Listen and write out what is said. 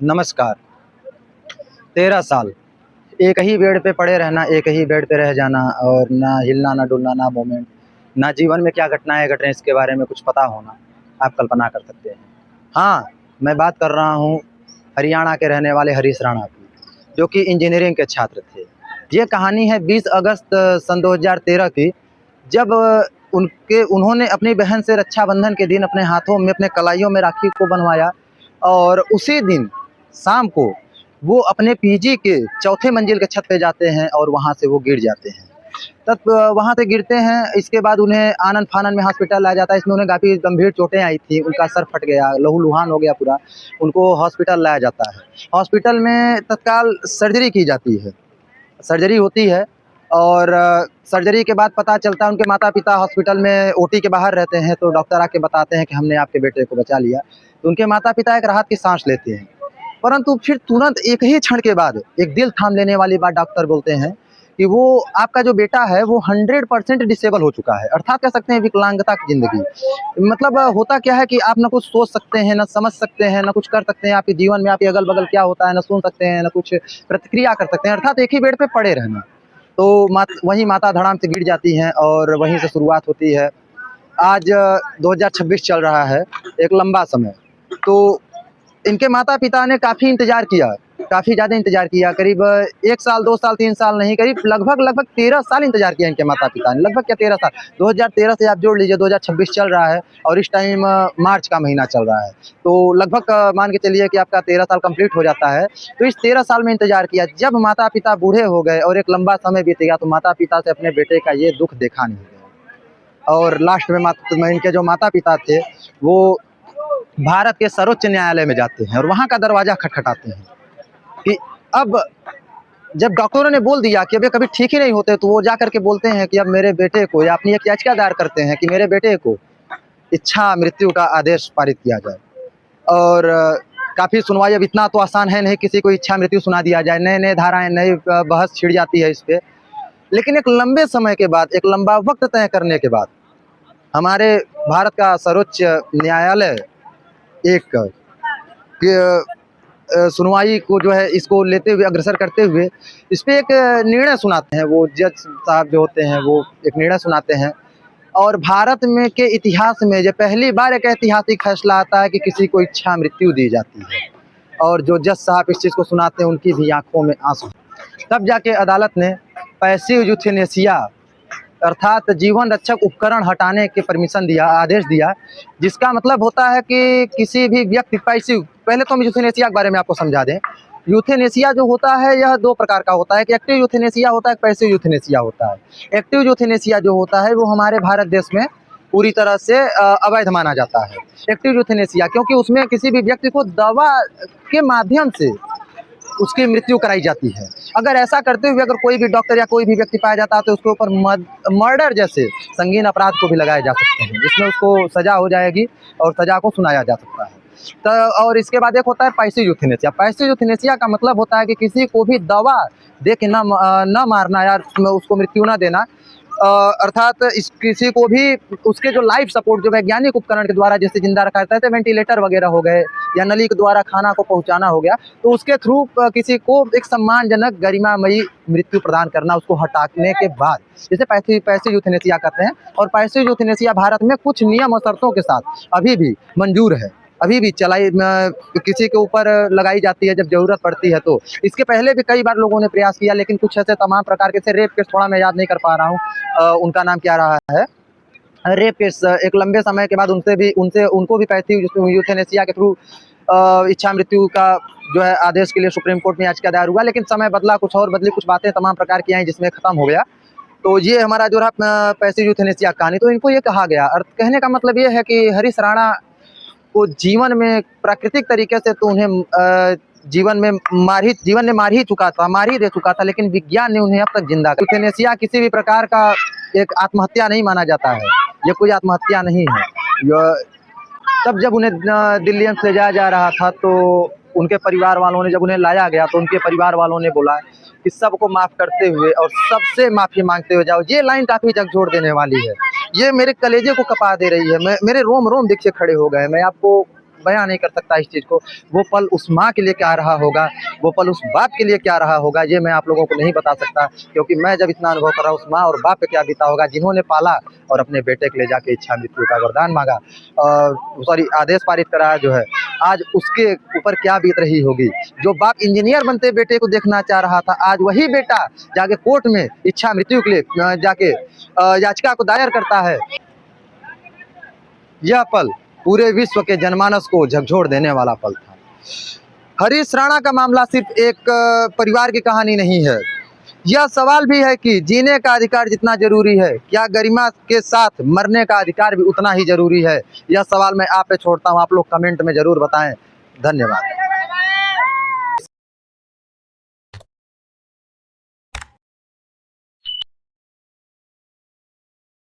नमस्कार। 13 साल एक ही बेड पे पड़े रहना, एक ही बेड पे रह जाना और ना हिलना, ना डुलना, ना मूवमेंट, ना जीवन में क्या घटनाएँ घट रही हैं इसके बारे में कुछ पता होना, आप कल्पना कर सकते हैं। हाँ, मैं बात कर रहा हूँ हरियाणा के रहने वाले हरीश राणा की, जो कि इंजीनियरिंग के छात्र थे। ये कहानी है 20 अगस्त सन 2013 की, जब उन्होंने अपनी बहन से रक्षाबंधन के दिन अपने हाथों में, अपने कलाइयों में राखी को बँधवाया और उसी दिन शाम को वो अपने पीजी के चौथे मंजिल के छत पे जाते हैं और वहाँ से वो गिर जाते हैं। तब वहाँ से गिरते हैं, इसके बाद उन्हें आनन-फानन में हॉस्पिटल लाया जाता है। इसमें उन्हें काफ़ी गंभीर चोटें आई थी, उनका सर फट गया, लहू-लुहान हो गया पूरा, उनको हॉस्पिटल लाया जाता है। हॉस्पिटल में तत्काल सर्जरी की जाती है, सर्जरी होती है और सर्जरी के बाद पता चलता है उनके माता-पिता हॉस्पिटल में ओटी के बाहर रहते हैं, तो डॉक्टर आके बताते हैं कि हमने आपके बेटे को बचा लिया। तो उनके माता-पिता एक राहत की साँस लेते हैं। परंतु फिर तुरंत एक ही क्षण के बाद एक दिल थाम लेने वाली बात डॉक्टर बोलते हैं कि वो आपका जो बेटा है वो 100% डिसेबल हो चुका है, अर्थात कह सकते हैं विकलांगता की ज़िंदगी। मतलब होता क्या है कि आप ना कुछ सोच सकते हैं, ना समझ सकते हैं, ना कुछ कर सकते हैं, आपके जीवन में आपके अगल-बगल क्या होता है ना सुन सकते हैं, ना कुछ प्रतिक्रिया कर सकते हैं, अर्थात एक ही बेड पे पड़े रहना। तो वहीं माता धड़ाम से गिर जाती हैं और वहीं से शुरुआत होती है। आज 2026 चल रहा है, एक लंबा समय। तो इनके माता-पिता ने काफ़ी इंतज़ार किया, काफ़ी ज़्यादा इंतज़ार किया, करीब 1 साल, 2 साल, 3 साल नहीं, करीब लगभग 13 साल इंतज़ार किया इनके माता-पिता ने, लगभग क्या 13 साल। 2013 से आप जोड़ लीजिए, 2026 चल रहा है और इस टाइम मार्च का महीना चल रहा है। तो लगभग मान के चलिए कि आपका 13 साल कंप्लीट हो जाता है। तो इस 13 साल में इंतज़ार किया, जब माता-पिता बूढ़े हो गए और एक लंबा समय बीत गया, तो माता-पिता से अपने बेटे का ये दुःख देखा नहीं गया और लास्ट में इनके जो माता-पिता थे, वो भारत के सर्वोच्च न्यायालय में जाते हैं और वहाँ का दरवाज़ा खटखटाते हैं कि अब जब डॉक्टरों ने बोल दिया कि अब ये कभी ठीक ही नहीं होते, तो वो जा कर के बोलते हैं कि अब मेरे बेटे को, या अपनी एक याचिका दायर करते हैं कि मेरे बेटे को इच्छा मृत्यु का आदेश पारित किया जाए। और काफ़ी सुनवाई, अब इतना तो आसान है नहीं किसी को इच्छा मृत्यु सुना दिया जाए, नए-नए धाराएँ, नई बहस छिड़ जाती है इस पे। लेकिन एक लंबे समय के बाद, एक लंबा वक़्त तय करने के बाद, हमारे भारत का सर्वोच्च न्यायालय एक सुनवाई को जो है इसको लेते हुए, अग्रसर करते हुए इस पे एक निर्णय सुनाते हैं। वो जज साहब जो होते हैं वो एक निर्णय सुनाते हैं और भारत में के इतिहास में ये पहली बार एक ऐतिहासिक फैसला आता है कि किसी को इच्छा मृत्यु दी जाती है और जो जज साहब इस चीज़ को सुनाते हैं उनकी भी आँखों में आँसू। तब जाके अदालत ने पैसिव यूथेनेसिया अर्थात जीवन रक्षक उपकरण हटाने के परमिशन दिया, आदेश दिया, जिसका मतलब होता है कि किसी भी व्यक्ति पैसिव, पहले तो हम यूथेनेसिया के बारे में आपको समझा दें। यूथेनेसिया जो होता है यह 2 प्रकार का होता है, एक एक्टिव यूथेनेसिया होता है, एक पैसिव यूथेनेसिया होता है। एक्टिव यूथेनेसिया जो होता है वो हमारे भारत देश में पूरी तरह से अवैध माना जाता है। एक्टिव यूथेनेसिया क्योंकि उसमें किसी भी व्यक्ति को दवा के माध्यम से उसकी मृत्यु कराई जाती है। अगर ऐसा करते हुए अगर कोई भी डॉक्टर या कोई भी व्यक्ति पाया जाता है तो उसके ऊपर मर्डर जैसे संगीन अपराध को भी लगाए जा सकते हैं, जिसमें उसको सज़ा हो जाएगी और सज़ा को सुनाया जा सकता है। तो और इसके बाद एक होता है पैसिव यूथेनेसिया। पैसिव यूथेनेसिया का मतलब होता है कि किसी को भी दवा दे के न मारना या उसको मृत्यु न देना, अर्थात इस किसी को भी उसके जो लाइफ सपोर्ट जो वैज्ञानिक उपकरण के द्वारा जैसे जिंदा रखा जाता है, जैसे वेंटिलेटर वगैरह हो गए या नली के द्वारा खाना को पहुंचाना हो गया, तो उसके थ्रू किसी को एक सम्मानजनक गरिमामयी मृत्यु प्रदान करना उसको हटाने के बाद, जैसे पैसिव यूथेनेसिया कहते हैं। और पैसिव यूथेनेसिया भारत में कुछ नियम और शर्तों के साथ अभी भी मंजूर है, अभी भी चलाई किसी के ऊपर लगाई जाती है जब ज़रूरत पड़ती है। तो इसके पहले भी कई बार लोगों ने प्रयास किया, लेकिन कुछ ऐसे तमाम प्रकार के, रेप केस थोड़ा मैं याद नहीं कर पा रहा हूँ, उनका नाम क्या रहा है, रेप केस एक लंबे समय के बाद उनको भी पैसिव यूथेनेसिया के थ्रू इच्छा मृत्यु का जो है आदेश के लिए सुप्रीम कोर्ट में याचिका दायर हुआ, लेकिन समय बदला, कुछ और बदली, कुछ बातें तमाम प्रकार की आई जिसमें ख़त्म हो गया। तो ये हमारा जो रहा पैसिव यूथेनेसिया कहानी। तो इनको ये कहा गया, और कहने का मतलब ये है कि हरीश राणा को जीवन में प्राकृतिक तरीके से तो उन्हें जीवन ने मार ही दे चुका था, लेकिन विज्ञान ने उन्हें अब तक जिंदा कर। यूथेनेसिया किसी भी प्रकार का एक आत्महत्या नहीं माना जाता है, ये कोई आत्महत्या नहीं है। तब जब उन्हें दिल्ली एम्स ले जाया जा रहा था तो उनके परिवार वालों ने, जब उन्हें लाया गया तो उनके परिवार वालों ने बोला कि सबको माफ़ करते हुए और सबसे माफ़ी मांगते हुए जाओ। ये लाइन काफ़ी झकझोर देने वाली है, ये मेरे कलेजे को कपा दे रही है, मेरे रोम रोम देखिए खड़े हो गए। मैं आपको बयां नहीं कर सकता इस चीज़ को। वो पल उस माँ के लिए क्या रहा होगा, वो पल उस बाप के लिए क्या रहा होगा, ये मैं आप लोगों को नहीं बता सकता, क्योंकि मैं जब इतना अनुभव कर रहा हूँ, उस माँ और बाप पे क्या बीता होगा जिन्होंने पाला और अपने बेटे के ले जाके इच्छा मृत्यु का वरदान मांगा, सॉरी आदेश पारित कराया जो है, आज उसके ऊपर क्या बीत रही होगी। जो बाप इंजीनियर बनते बेटे को देखना चाह रहा था, आज वही बेटा जाके कोर्ट में इच्छा मृत्यु के लिए जाके याचिका को दायर करता है। यह पल पूरे विश्व के जनमानस को झकझोर देने वाला पल था। हरीश राणा का मामला सिर्फ एक परिवार की कहानी नहीं है, यह सवाल भी है कि जीने का अधिकार जितना जरूरी है, क्या गरिमा के साथ मरने का अधिकार भी उतना ही जरूरी है। यह सवाल मैं आप पे छोड़ता हूँ, आप लोग कमेंट में जरूर बताएं। धन्यवाद।